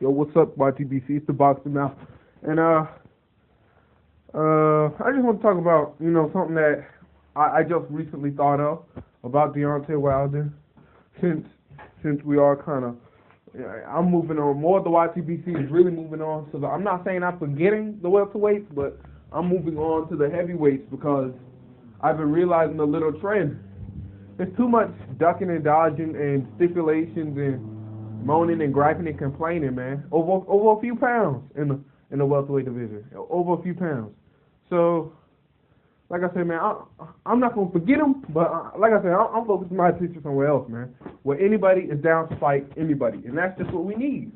Yo, what's up, YTBC? It's the Boxing now, and I just want to talk about something that I just recently thought of about Deontay Wilder. Since since we are kind of, I'm moving on. More of the YTBC is really moving on. So I'm not saying I'm forgetting the welterweights, but I'm moving on to the heavyweights because I've been realizing a little trend. There's too much ducking and dodging and stipulations and moaning and griping and complaining, man. Over a few pounds in the welterweight division. Over a few pounds. So, like I said, man, I'm not gonna forget them, but like I said, I'm focusing my attention somewhere else, man. Where anybody is down to fight anybody, and that's just what we need.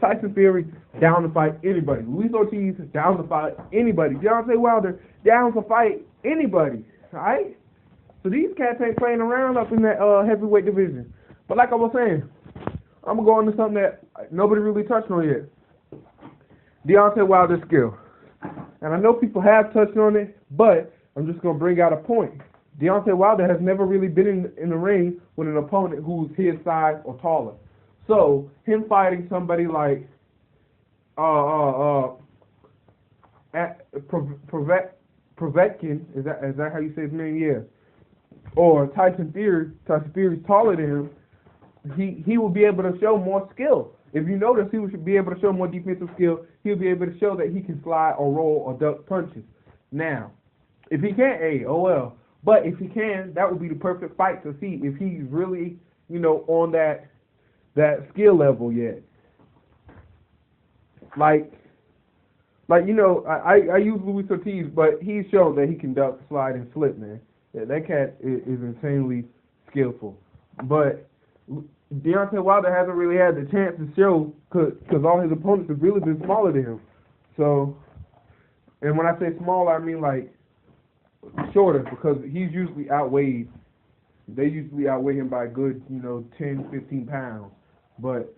Tyson Fury down to fight anybody. Luis Ortiz down to fight anybody. Deontay Wilder down to fight anybody. All right. So these cats ain't playing around up in that heavyweight division. But like I was saying, I'm gonna go into something that nobody really touched on yet. Deontay Wilder's skill. And I know people have touched on it, but I'm just gonna bring out a point. Deontay Wilder has never really been in the ring with an opponent who's his size or taller. So him fighting somebody like Povetkin, is that how you say his name? Yeah. Or Tyson Fury. Tyson Fury's taller than him. He will be able to show more skill. If you notice, he should be able to show more defensive skill. He'll be able to show that he can slide or roll or duck punches. Now, if he can't, oh well. But if he can, that would be the perfect fight to see if he's really, on that skill level yet. Like I use Luis Ortiz, but he's shown that he can duck, slide, and slip, man. Yeah, that cat is insanely skillful. But Deontay Wilder hasn't really had the chance to show because all his opponents have really been smaller than him. So, and when I say smaller, I mean like shorter because he's usually outweighed. They usually outweigh him by a good, 10, 15 pounds. But,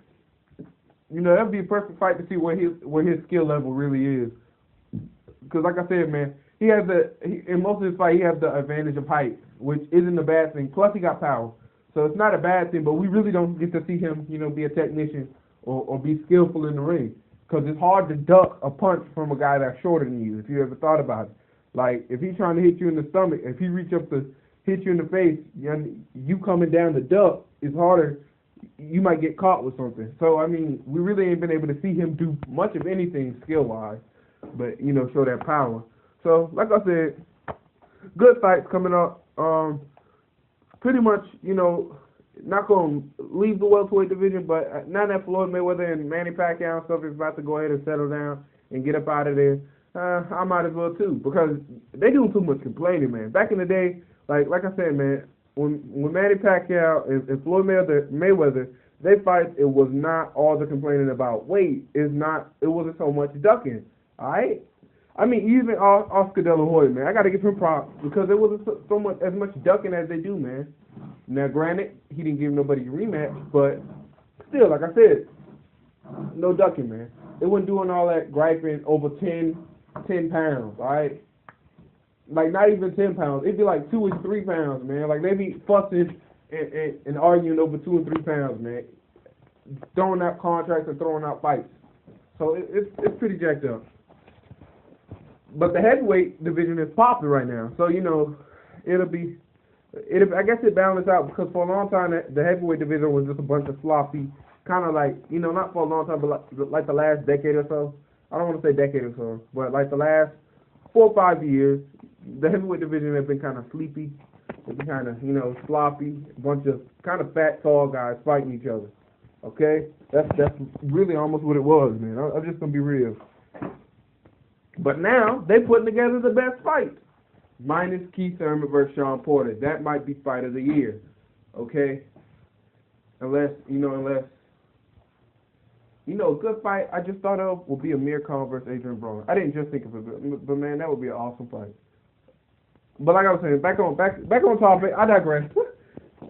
that would be a perfect fight to see where his skill level really is. Because like I said, man, in most of his fight, he has the advantage of height, which isn't a bad thing. Plus, he got power. So it's not a bad thing, but we really don't get to see him, be a technician or be skillful in the ring. Because it's hard to duck a punch from a guy that's shorter than you, if you ever thought about it. Like, if he's trying to hit you in the stomach, if he reach up to hit you in the face, you coming down the duck, it's harder. You might get caught with something. So, I mean, we really ain't been able to see him do much of anything skill-wise, but, show that power. So, like I said, good fights coming up. Pretty much, not going to leave the welterweight division, but now that Floyd Mayweather and Manny Pacquiao and stuff is about to go ahead and settle down and get up out of there, I might as well too, because they doing too much complaining, man. Back in the day, like I said, man, when Manny Pacquiao and Floyd Mayweather, they fight, it was not all the complaining about weight. It wasn't so much ducking, all right? I mean, even Oscar De La Hoya, man, I got to give him props because it wasn't so much as much ducking as they do, man. Now, granted, he didn't give nobody a rematch, but still, like I said, no ducking, man. They wasn't doing all that griping over 10 pounds, all right? Like, not even 10 pounds. It'd be like 2 and 3 pounds, man. Like, they be fussing and arguing over 2 and 3 pounds, man. Throwing out contracts and throwing out fights. So it's pretty jacked up. But the heavyweight division is popping right now. So, I guess it balanced out because for a long time the heavyweight division was just a bunch of sloppy, kind of like, not for a long time, but like the last decade or so. I don't want to say decade or so, but like the last 4 or 5 years, the heavyweight division has been kind of sleepy. It's been kind of, sloppy, a bunch of kind of fat, tall guys fighting each other. Okay? That's really almost what it was, man. I'm just going to be real. But now, they putting together the best fight. Minus Keith Thurman versus Sean Porter. That might be fight of the year. Okay? Unless, a good fight I just thought of would be Amir Khan versus Adrian Broner. I didn't just think of it, but man, that would be an awesome fight. But like I was saying, back on topic. I digress.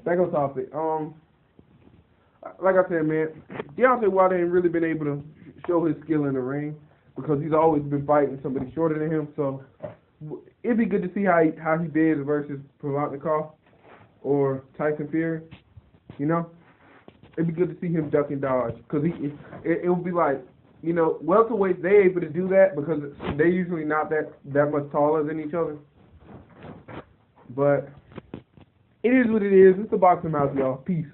Back on topic. Like I said, man, Deontay Wilder ain't really been able to show his skill in the ring because he's always been fighting somebody shorter than him. So it'd be good to see how he did versus Provodnikov or Tyson Fury. it'd be good to see him duck and dodge, because it would be like, you know, welterweights, they able to do that because they're usually not that much taller than each other. But it is what it is. It's the Boxing Mouth, y'all. Peace.